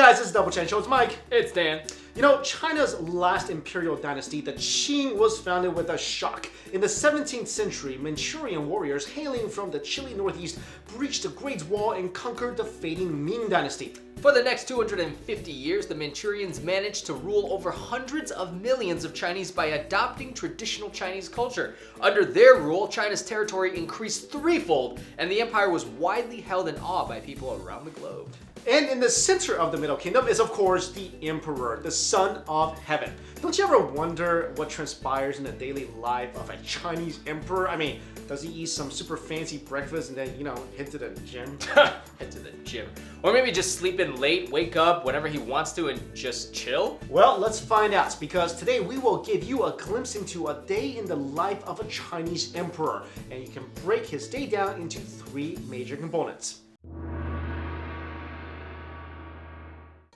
guys, this is Double Chen Show. It's Mike. It's Dan. You know, China's last imperial dynasty, the Qing, was founded with a shock. In the 17th century, Manchurian warriors hailing from the chilly northeast breached the Great Wall and conquered the fading Ming dynasty. For the next 250 years, the Manchurians managed to rule over hundreds of millions of Chinese by adopting traditional Chinese culture. Under their rule, China's territory increased threefold, and the empire was widely held in awe by people around the globe. And in the center of the Middle Kingdom is, of course, the Emperor, the son of heaven. Don't you ever wonder what transpires in the daily life of a Chinese emperor? I mean, does he eat some super fancy breakfast and then, head to the gym? Head to the gym. Or maybe just sleep in late, wake up whenever he wants to, and just chill? Well, let's find out, because today we will give you a glimpse into a day in the life of a Chinese emperor, and you can break his day down into three major components.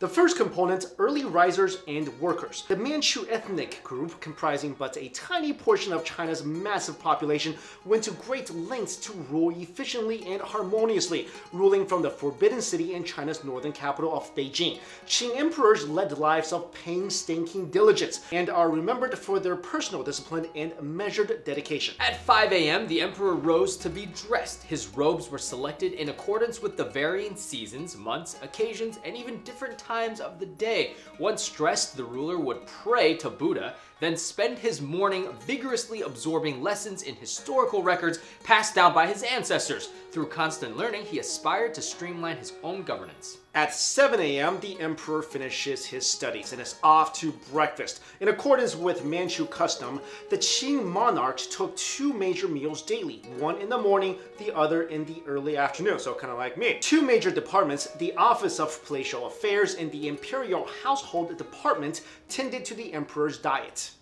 The first component, early risers and workers. The Manchu ethnic group, comprising but a tiny portion of China's massive population, went to great lengths to rule efficiently and harmoniously, ruling from the Forbidden City in China's northern capital of Beijing. Qing emperors led lives of painstaking diligence and are remembered for their personal discipline and measured dedication. At 5 a.m., the emperor rose to be dressed. His robes were selected in accordance with the varying seasons, months, occasions, and even different times of the day. Once dressed, the ruler would pray to Buddha, then spend his morning vigorously absorbing lessons in historical records passed down by his ancestors. Through constant learning, he aspired to streamline his own governance. At 7 a.m., the emperor finishes his studies and is off to breakfast. In accordance with Manchu custom, the Qing monarchs took two major meals daily, one in the morning, the other in the early afternoon, so kind of like me. Two major departments, the Office of Palatial Affairs and the Imperial Household Department, tended to the emperor's diet.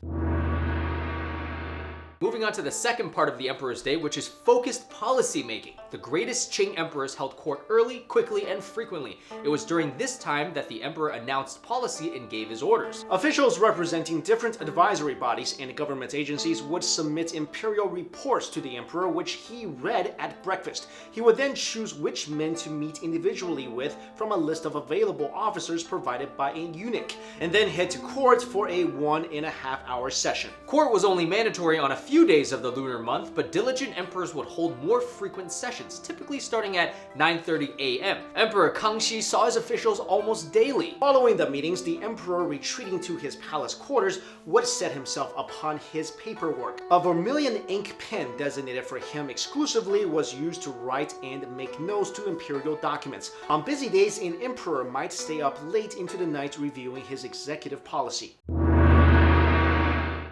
Moving on to the second part of the emperor's day, which is focused policy making. The greatest Qing emperors held court early, quickly, and frequently. It was during this time that the emperor announced policy and gave his orders. Officials representing different advisory bodies and government agencies would submit imperial reports to the emperor, which he read at breakfast. He would then choose which men to meet individually with from a list of available officers provided by a eunuch, and then head to court for a 1.5-hour session. Court was only mandatory on a few days of the lunar month, but diligent emperors would hold more frequent sessions, typically starting at 9:30 a.m. Emperor Kangxi saw his officials almost daily. Following the meetings, the emperor, retreating to his palace quarters, would set himself upon his paperwork. A vermilion ink pen designated for him exclusively was used to write and make notes to imperial documents. On busy days, an emperor might stay up late into the night reviewing his executive policy.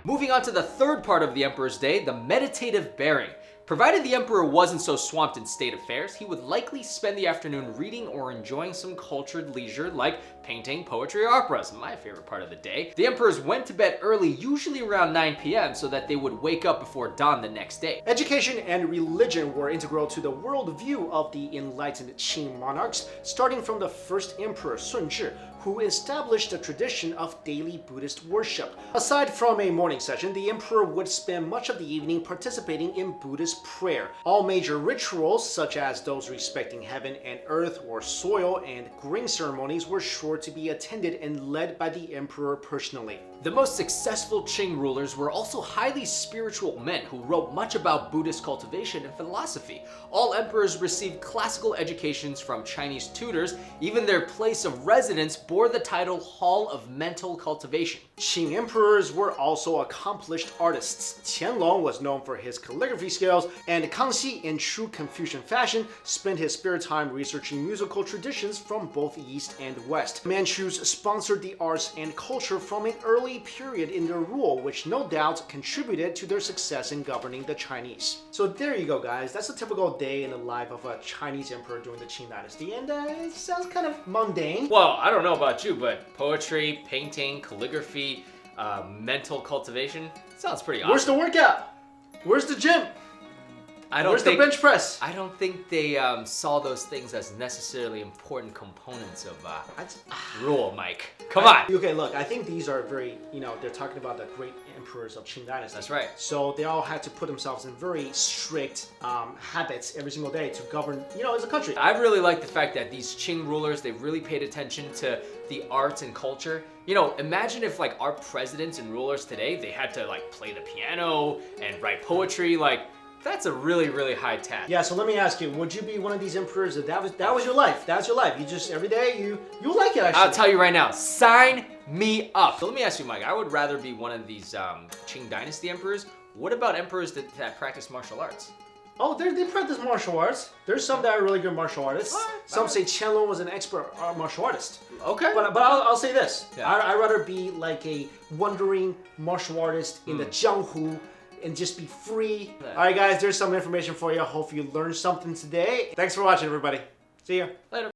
Moving on to the third part of the emperor's day, the meditative bearing. Provided the emperor wasn't so swamped in state affairs, he would likely spend the afternoon reading or enjoying some cultured leisure like painting, poetry, or operas, my favorite part of the day. The emperors went to bed early, usually around 9 p.m, so that they would wake up before dawn the next day. Education and religion were integral to the worldview of the enlightened Qing monarchs, starting from the first emperor Sun Zhi, who established a tradition of daily Buddhist worship. Aside from a morning session, the emperor would spend much of the evening participating in Buddhist prayer. All major rituals, such as those respecting heaven and earth or soil and grain ceremonies, were sure to be attended and led by the emperor personally. The most successful Qing rulers were also highly spiritual men who wrote much about Buddhist cultivation and philosophy. All emperors received classical educations from Chinese tutors. Even their place of residence bore the title Hall of Mental Cultivation. Qing emperors were also accomplished artists. Qianlong was known for his calligraphy skills, and Kangxi, in true Confucian fashion, spent his spare time researching musical traditions from both East and West. Manchus sponsored the arts and culture from an early period in their rule, which no doubt contributed to their success in governing the Chinese. So there you go, guys. That's a typical day in the life of a Chinese emperor during the Qing dynasty, and it sounds kind of mundane. Well, I don't know about you, but poetry, painting, calligraphy, mental cultivation, sounds pretty awesome. Where's the workout? Where's the gym? Where's the bench press? I don't think they saw those things as necessarily important components of rule, Mike. Come on. Okay, look, I think these are very, they're talking about the great emperors of Qing Dynasty. That's right. So they all had to put themselves in very strict habits every single day to govern, as a country. I really like the fact that these Qing rulers, they really paid attention to the arts and culture. Imagine if like our presidents and rulers today, they had to like play the piano and write poetry. Like, that's a really, really high task. Yeah, so let me ask you, would you be one of these emperors if that was your life? That's your life. You just, every day, you like it, actually. I'll tell you right now, sign me up. So let me ask you, Mike, I would rather be one of these Qing Dynasty emperors. What about emperors that practice martial arts? Oh, they practice martial arts. There's some that are really good martial artists. Some say Qianlong was an expert martial artist. Okay. But I'll say this. Yeah. I'd rather be like a wandering martial artist in the Jianghu and just be free. Yeah. All right, guys, there's some information for you. Hope you learned something today. Thanks for watching, everybody. See ya. Later.